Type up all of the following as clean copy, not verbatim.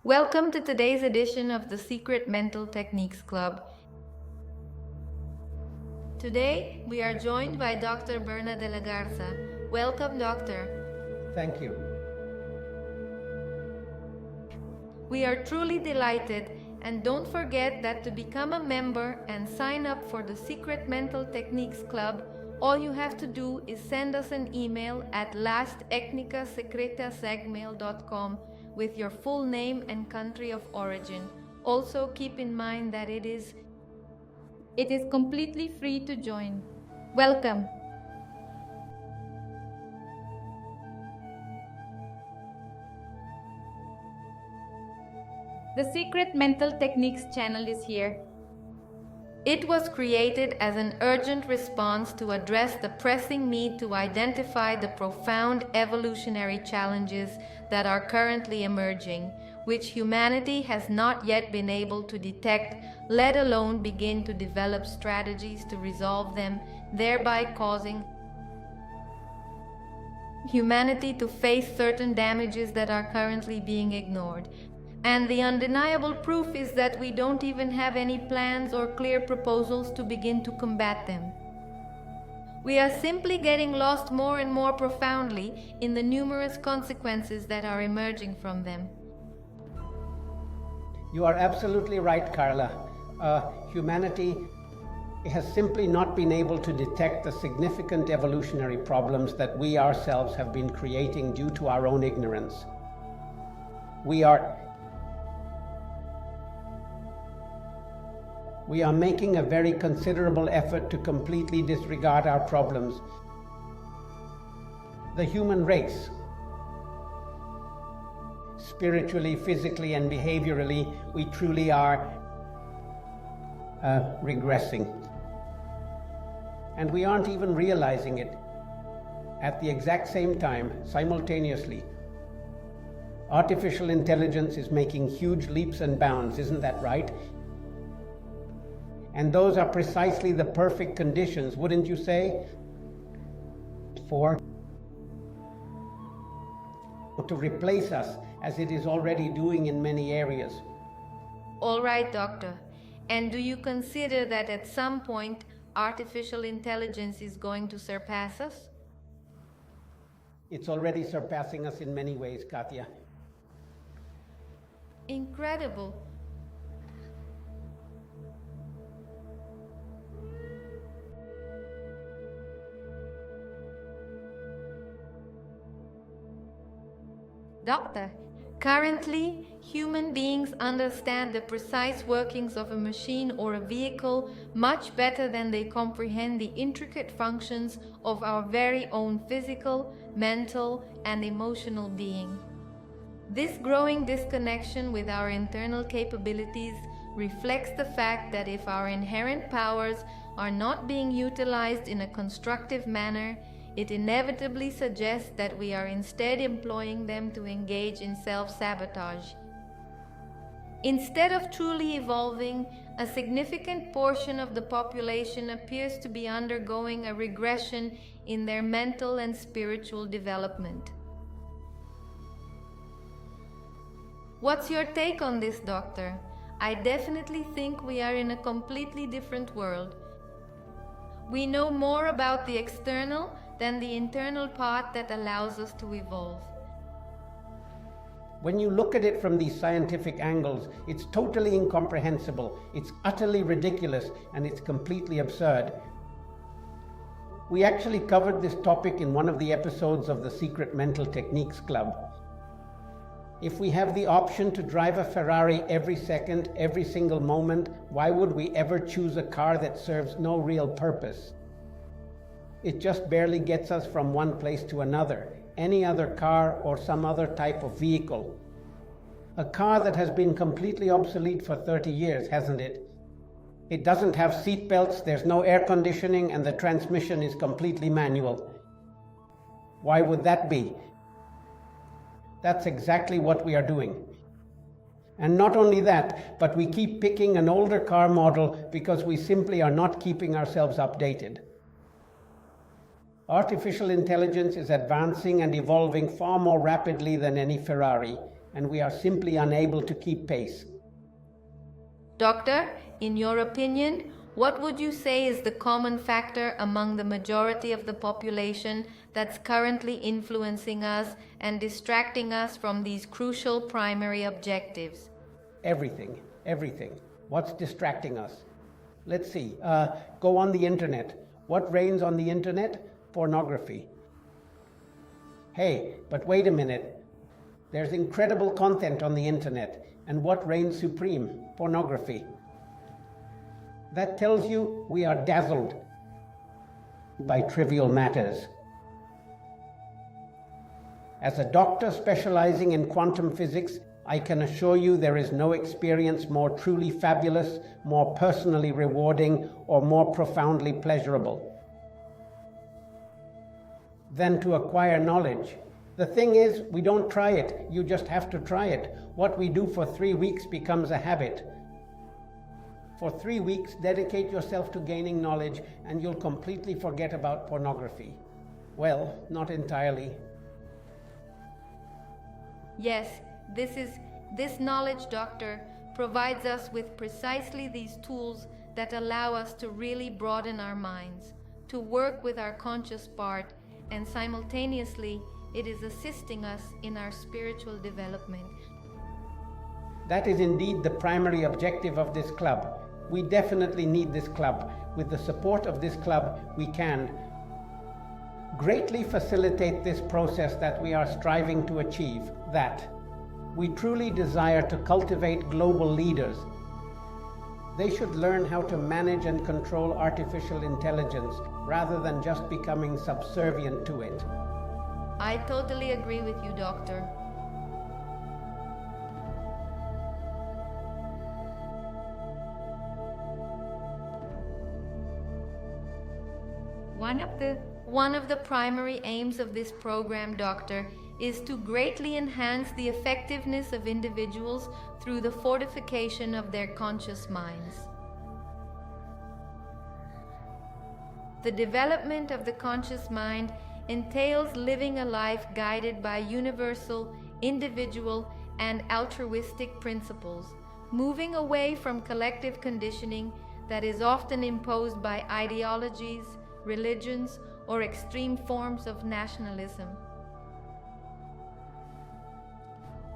Welcome to today's edition of the Secret Mental Techniques Club. Today, we are joined by Dr. Berna de la Garza. Welcome, Doctor. Thank you. We are truly delighted, and don't forget that to become a member and sign up for the Secret Mental Techniques Club, all you have to do is send us an email at lasttecnicasecretas@gmail.com with your full name and country of origin. Also, keep in mind that it is completely free to join. Welcome. The Secret Mental Techniques channel is here. It was created as an urgent response to address the pressing need to identify the profound evolutionary challenges that are currently emerging, which humanity has not yet been able to detect, let alone begin to develop strategies to resolve them, thereby causing humanity to face certain damages that are currently being ignored. And the undeniable proof is that we don't even have any plans or clear proposals to begin to combat them. We are simply getting lost more and more profoundly in the numerous consequences that are emerging from them. You are absolutely right, Carla. Humanity has simply not been able to detect the significant evolutionary problems that we ourselves have been creating due to our own ignorance. We are making a very considerable effort to completely disregard our problems. The human race, spiritually, physically, and behaviorally, we truly are regressing. And we aren't even realizing it. At the exact same time, simultaneously, artificial intelligence is making huge leaps and bounds, isn't that right? And those are precisely the perfect conditions, wouldn't you say, to replace us, as it is already doing in many areas. All right, Doctor. And do you consider that at some point artificial intelligence is going to surpass us? It's already surpassing us in many ways, Katya. Incredible. Doctor, currently, human beings understand the precise workings of a machine or a vehicle much better than they comprehend the intricate functions of our very own physical, mental, and emotional being. This growing disconnection with our internal capabilities reflects the fact that if our inherent powers are not being utilized in a constructive manner, it inevitably suggests that we are instead employing them to engage in self-sabotage. Instead of truly evolving, a significant portion of the population appears to be undergoing a regression in their mental and spiritual development. What's your take on this, Doctor? I definitely think we are in a completely different world. We know more about the external than the internal part that allows us to evolve. When you look at it from these scientific angles, it's totally incomprehensible, it's utterly ridiculous, and it's completely absurd. We actually covered this topic in one of the episodes of the Secret Mental Techniques Club. If we have the option to drive a Ferrari every second, every single moment, why would we ever choose a car that serves no real purpose? It just barely gets us from one place to another, any other car or some other type of vehicle. A car that has been completely obsolete for 30 years, hasn't it? It doesn't have seat belts, there's no air conditioning, and the transmission is completely manual. Why would that be? That's exactly what we are doing. And not only that, but we keep picking an older car model because we simply are not keeping ourselves updated. Artificial intelligence is advancing and evolving far more rapidly than any Ferrari. and we are simply unable to keep pace. Doctor, in your opinion, what would you say is the common factor among the majority of the population that's currently influencing us and distracting us from these crucial primary objectives? Everything. What's distracting us? Let's see. Go on the internet. What reigns on the internet? Pornography. Hey, but wait a minute. There's incredible content on the internet, and what reigns supreme? Pornography. That tells you we are dazzled by trivial matters. As a doctor specializing in quantum physics, I can assure you there is no experience more truly fabulous, more personally rewarding, or more profoundly pleasurable than to acquire knowledge. The thing is, we don't try it, you just have to try it. What we do for 3 weeks becomes a habit. For 3 weeks, dedicate yourself to gaining knowledge and you'll completely forget about pornography. Well, not entirely. Yes, this knowledge, Doctor, provides us with precisely these tools that allow us to really broaden our minds, to work with our conscious part, and simultaneously, it is assisting us in our spiritual development. That is indeed the primary objective of this club. We definitely need this club. With the support of this club, we can greatly facilitate this process that we are striving to achieve, that we truly desire to cultivate global leaders. They should learn how to manage and control artificial intelligence rather than just becoming subservient to it. I totally agree with you, Doctor. One of the primary aims of this program, Doctor, is to greatly enhance the effectiveness of individuals through the fortification of their conscious minds. The development of the conscious mind entails living a life guided by universal, individual, and altruistic principles, moving away from collective conditioning that is often imposed by ideologies, religions, or extreme forms of nationalism.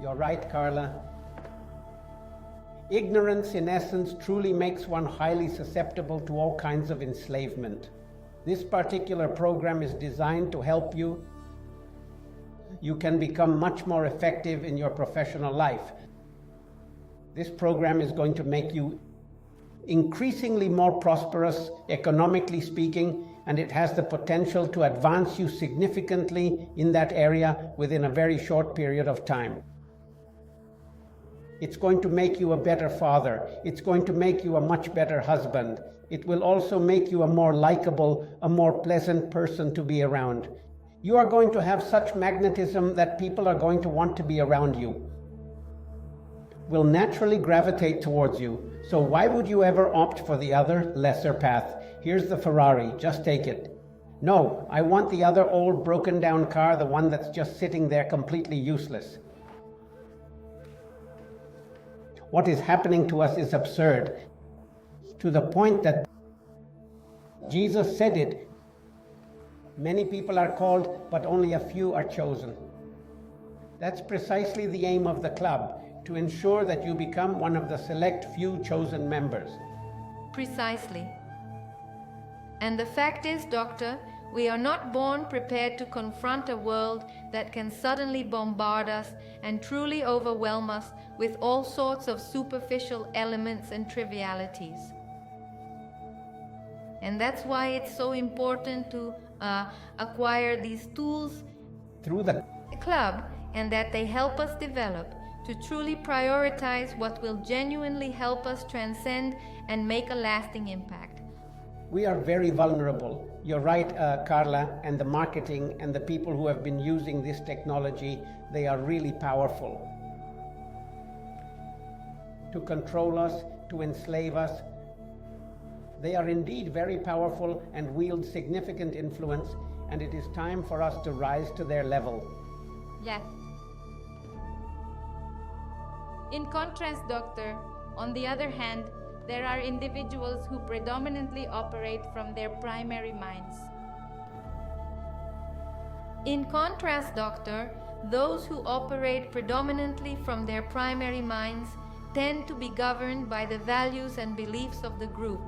You're right, Carla. Ignorance, in essence, truly makes one highly susceptible to all kinds of enslavement. This particular program is designed to help you. You can become much more effective in your professional life. This program is going to make you increasingly more prosperous, economically speaking, and it has the potential to advance you significantly in that area within a very short period of time. It's going to make you a better father. It's going to make you a much better husband. It will also make you a more likable, a more pleasant person to be around. You are going to have such magnetism that people are going to want to be around you, will naturally gravitate towards you. So why would you ever opt for the other, lesser path? Here's the Ferrari, just take it. No, I want the other old broken down car, the one that's just sitting there completely useless. What is happening to us is absurd, to the point that Jesus said it. Many people are called, but only a few are chosen. That's precisely the aim of the club, to ensure that you become one of the select few chosen members. Precisely. And the fact is, Doctor, we are not born prepared to confront a world that can suddenly bombard us and truly overwhelm us with all sorts of superficial elements and trivialities. And that's why it's so important to acquire these tools Through the club, and that they help us develop to truly prioritize what will genuinely help us transcend and make a lasting impact. We are very vulnerable. You're right, Carla, and the marketing and the people who have been using this technology, they are really powerful. To control us, to enslave us. They are indeed very powerful and wield significant influence, and it is time for us to rise to their level. Yes. In contrast, Doctor, on the other hand, there are individuals who predominantly operate from their primary minds. In contrast, Doctor, those who operate predominantly from their primary minds tend to be governed by the values and beliefs of the group,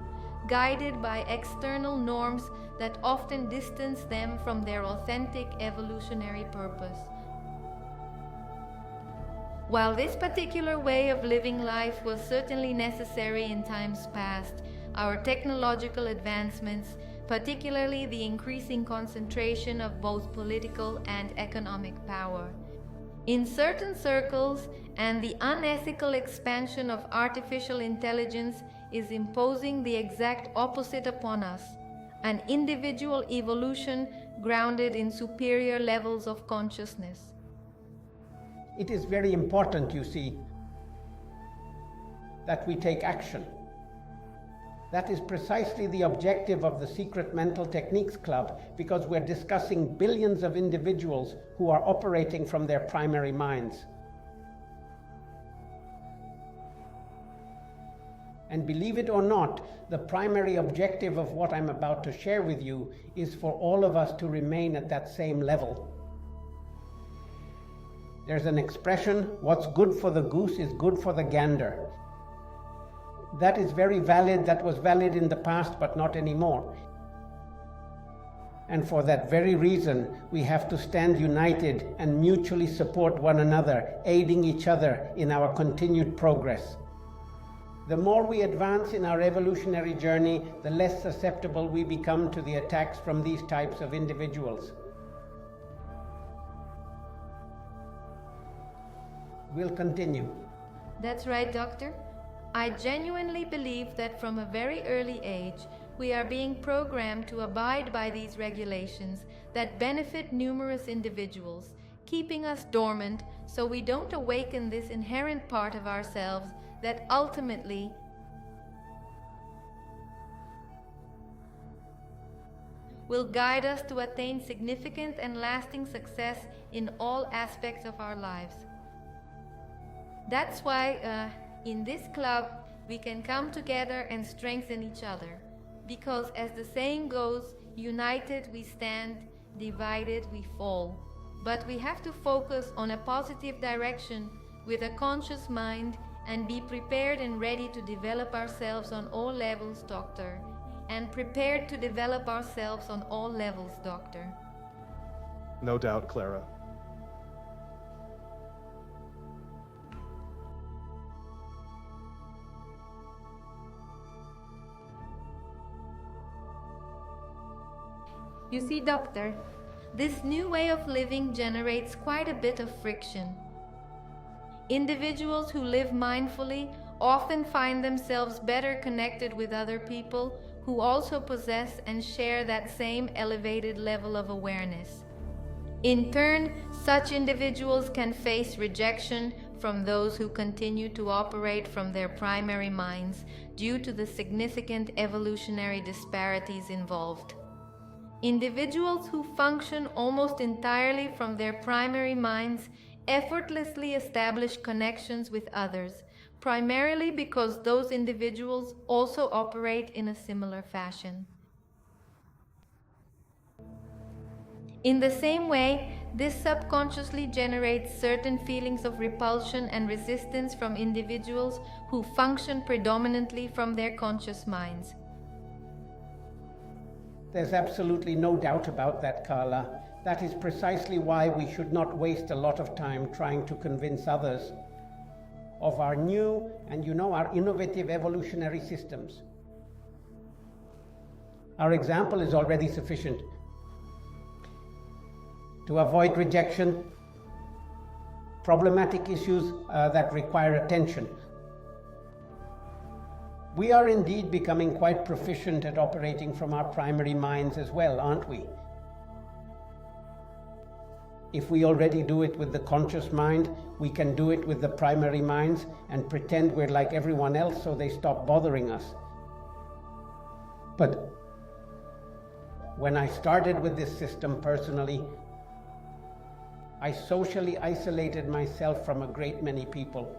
guided by external norms that often distance them from their authentic evolutionary purpose. While this particular way of living life was certainly necessary in times past, our technological advancements, particularly the increasing concentration of both political and economic power, in certain circles, and the unethical expansion of artificial intelligence is imposing the exact opposite upon us, an individual evolution grounded in superior levels of consciousness. It is very important, you see, that we take action. That is precisely the objective of the Secret Mental Techniques Club, because we're discussing billions of individuals who are operating from their primary minds. And believe it or not, the primary objective of what I'm about to share with you is for all of us to remain at that same level. There's an expression, what's good for the goose is good for the gander. That is very valid, that was valid in the past, but not anymore. And for that very reason, we have to stand united and mutually support one another, aiding each other in our continued progress. The more we advance in our evolutionary journey, the less susceptible we become to the attacks from these types of individuals. We'll continue. That's right, Doctor. I genuinely believe that from a very early age, we are being programmed to abide by these regulations that benefit numerous individuals, keeping us dormant so we don't awaken this inherent part of ourselves that ultimately will guide us to attain significant and lasting success in all aspects of our lives. That's why in this club we can come together and strengthen each other, because as the saying goes, united we stand, divided we fall. But we have to focus on a positive direction with a conscious mind and be prepared and ready to develop ourselves on all levels, Doctor. And prepared to develop ourselves on all levels, Doctor. No doubt, Clara. You see, Doctor, this new way of living generates quite a bit of friction. Individuals who live mindfully often find themselves better connected with other people who also possess and share that same elevated level of awareness. In turn, such individuals can face rejection from those who continue to operate from their primary minds due to the significant evolutionary disparities involved. Individuals who function almost entirely from their primary minds effortlessly establish connections with others, primarily because those individuals also operate in a similar fashion. In the same way, this subconsciously generates certain feelings of repulsion and resistance from individuals who function predominantly from their conscious minds. There's absolutely no doubt about that, Carla. That is precisely why we should not waste a lot of time trying to convince others of our new and, our innovative evolutionary systems. Our example is already sufficient to avoid rejection, problematic issues that require attention. We are indeed becoming quite proficient at operating from our primary minds as well, aren't we? If we already do it with the conscious mind, we can do it with the primary minds and pretend we're like everyone else so they stop bothering us. But when I started with this system personally, I socially isolated myself from a great many people.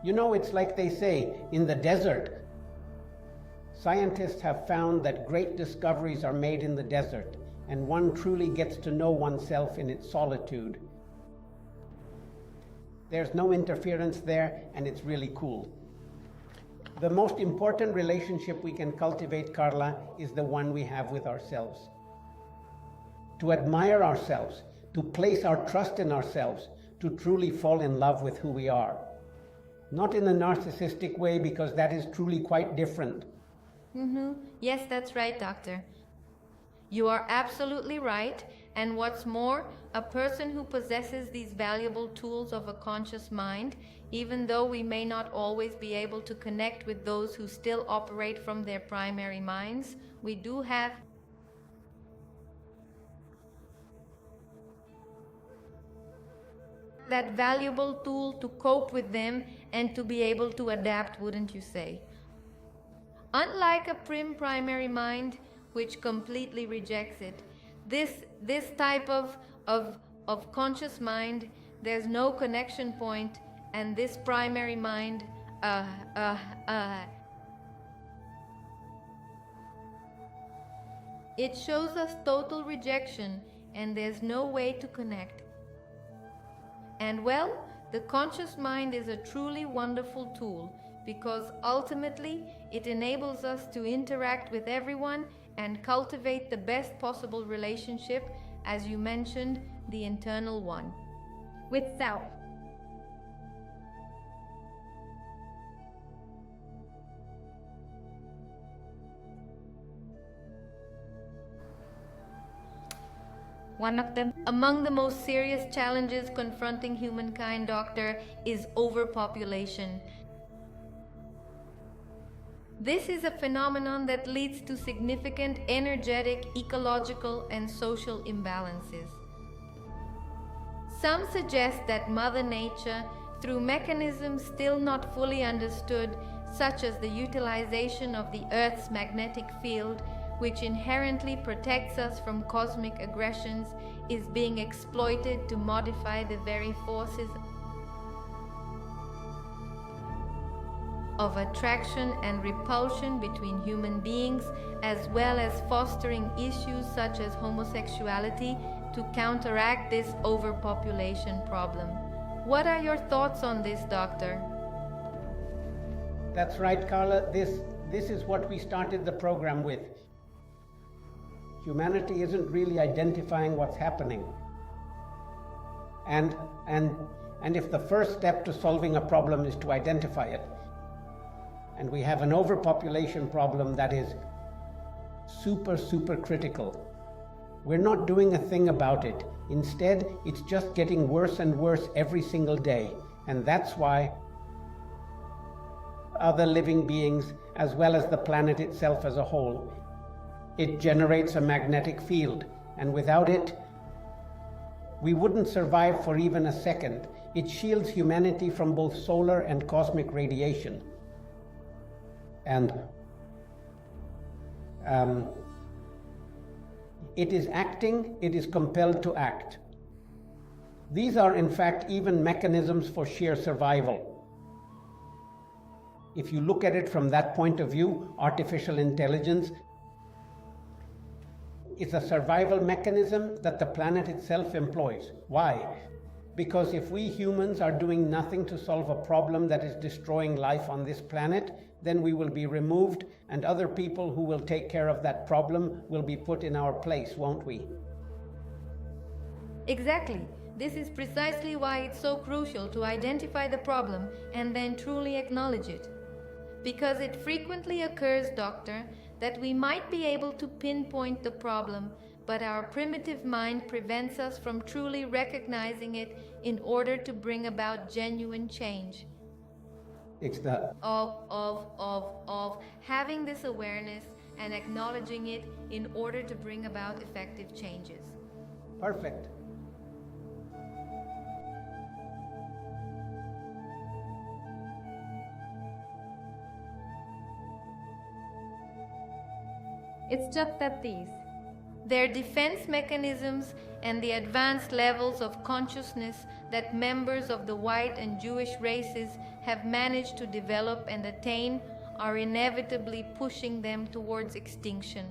You know, it's like they say, in the desert. Scientists have found that great discoveries are made in the desert, and one truly gets to know oneself in its solitude. There's no interference there, and it's really cool. The most important relationship we can cultivate, Carla, is the one we have with ourselves. To admire ourselves, to place our trust in ourselves, to truly fall in love with who we are. Not in a narcissistic way, because that is truly quite different. Yes, that's right, Doctor. You are absolutely right, and what's more, a person who possesses these valuable tools of a conscious mind, even though we may not always be able to connect with those who still operate from their primary minds, we do have that valuable tool to cope with them and to be able to adapt, wouldn't you say? Unlike a primary mind, which completely rejects it, this type of conscious mind, there's no connection point, and this primary mind it shows us total rejection, and there's no way to connect. And well, the conscious mind is a truly wonderful tool, because ultimately it enables us to interact with everyone and cultivate the best possible relationship, as you mentioned, the internal one, with self. Among the most serious challenges confronting humankind, Doctor, is overpopulation. This is a phenomenon that leads to significant energetic, ecological, and social imbalances. Some suggest that Mother Nature, through mechanisms still not fully understood, such as the utilization of the Earth's magnetic field, which inherently protects us from cosmic aggressions, is being exploited to modify the very forces of attraction and repulsion between human beings, as well as fostering issues such as homosexuality to counteract this overpopulation problem. What are your thoughts on this, Doctor? That's right, Carla. This is what we started the program with. Humanity isn't really identifying what's happening. And if the first step to solving a problem is to identify it, and we have an overpopulation problem that is super critical, we're not doing a thing about it. Instead, it's just getting worse and worse every single day. And that's why other living beings, as well as the planet itself as a whole, it generates a magnetic field, and without it, we wouldn't survive for even a second. It shields humanity from both solar and cosmic radiation. And it is acting, it is compelled to act. These are, in fact, even mechanisms for sheer survival. If you look at it from that point of view, artificial intelligence is a survival mechanism that the planet itself employs. Why? Because if we humans are doing nothing to solve a problem that is destroying life on this planet, then we will be removed, and other people who will take care of that problem will be put in our place, won't we? Exactly. This is precisely why it's so crucial to identify the problem and then truly acknowledge it. Because it frequently occurs, Doctor, that we might be able to pinpoint the problem, but our primitive mind prevents us from truly recognizing it in order to bring about genuine change. It's the of having this awareness and acknowledging it in order to bring about effective changes. perfect. It's just that their defense mechanisms and the advanced levels of consciousness that members of the white and Jewish races have managed to develop and attain are inevitably pushing them towards extinction.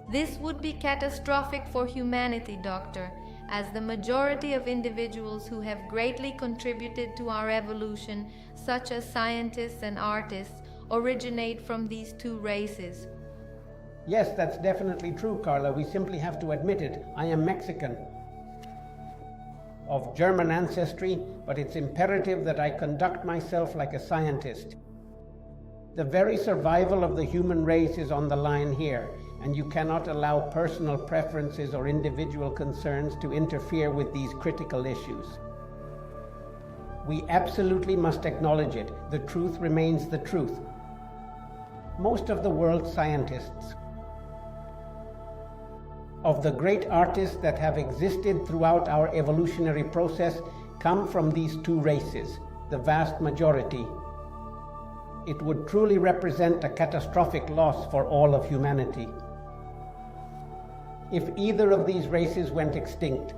This would be catastrophic for humanity, Doctor, as the majority of individuals who have greatly contributed to our evolution, such as scientists and artists, originate from these two races. Yes, that's definitely true, Carla. We simply have to admit it. I am Mexican, of German ancestry, but it's imperative that I conduct myself like a scientist. The very survival of the human race is on the line here, and you cannot allow personal preferences or individual concerns to interfere with these critical issues. We absolutely must acknowledge it. The truth remains the truth. Most of the world's scientists, of the great artists that have existed throughout our evolutionary process, come from these two races, the vast majority. It would truly represent a catastrophic loss for all of humanity if either of these races went extinct.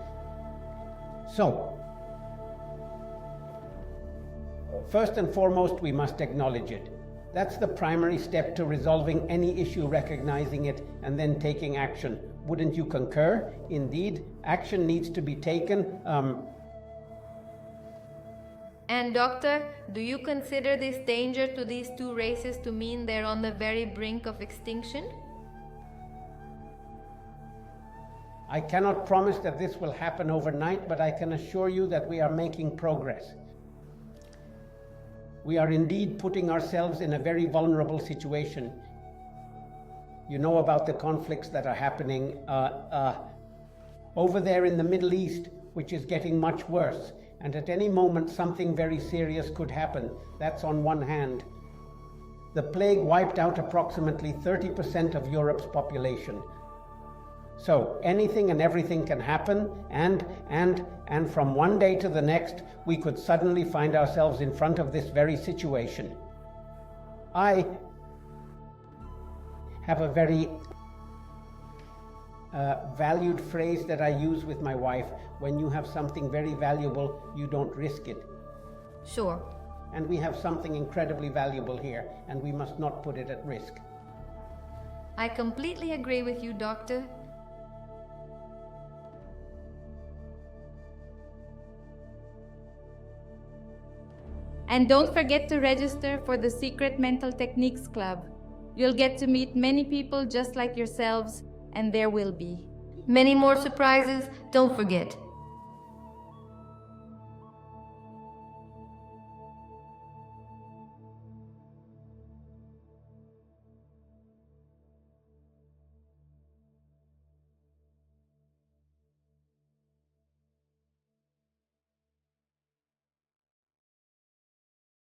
So, first and foremost, we must acknowledge it. That's the primary step to resolving any issue, recognizing it and then taking action. Wouldn't you concur? Indeed, action needs to be taken. And Doctor, do you consider this danger to these two races to mean they're on the very brink of extinction? I cannot promise that this will happen overnight, but I can assure you that we are making progress. We are indeed putting ourselves in a very vulnerable situation. You know about the conflicts that are happening over there in the Middle East, which is getting much worse. And at any moment, something very serious could happen. That's on one hand. The plague wiped out approximately 30% of Europe's population. So anything and everything can happen, and from one day to the next, we could suddenly find ourselves in front of this very situation. I have a very valued phrase that I use with my wife. When you have something very valuable, you don't risk it. Sure. And we have something incredibly valuable here, and we must not put it at risk. I completely agree with you, Doctor. And don't forget to register for the Secret Mental Techniques Club. You'll get to meet many people just like yourselves, and there will be many more surprises. Don't forget.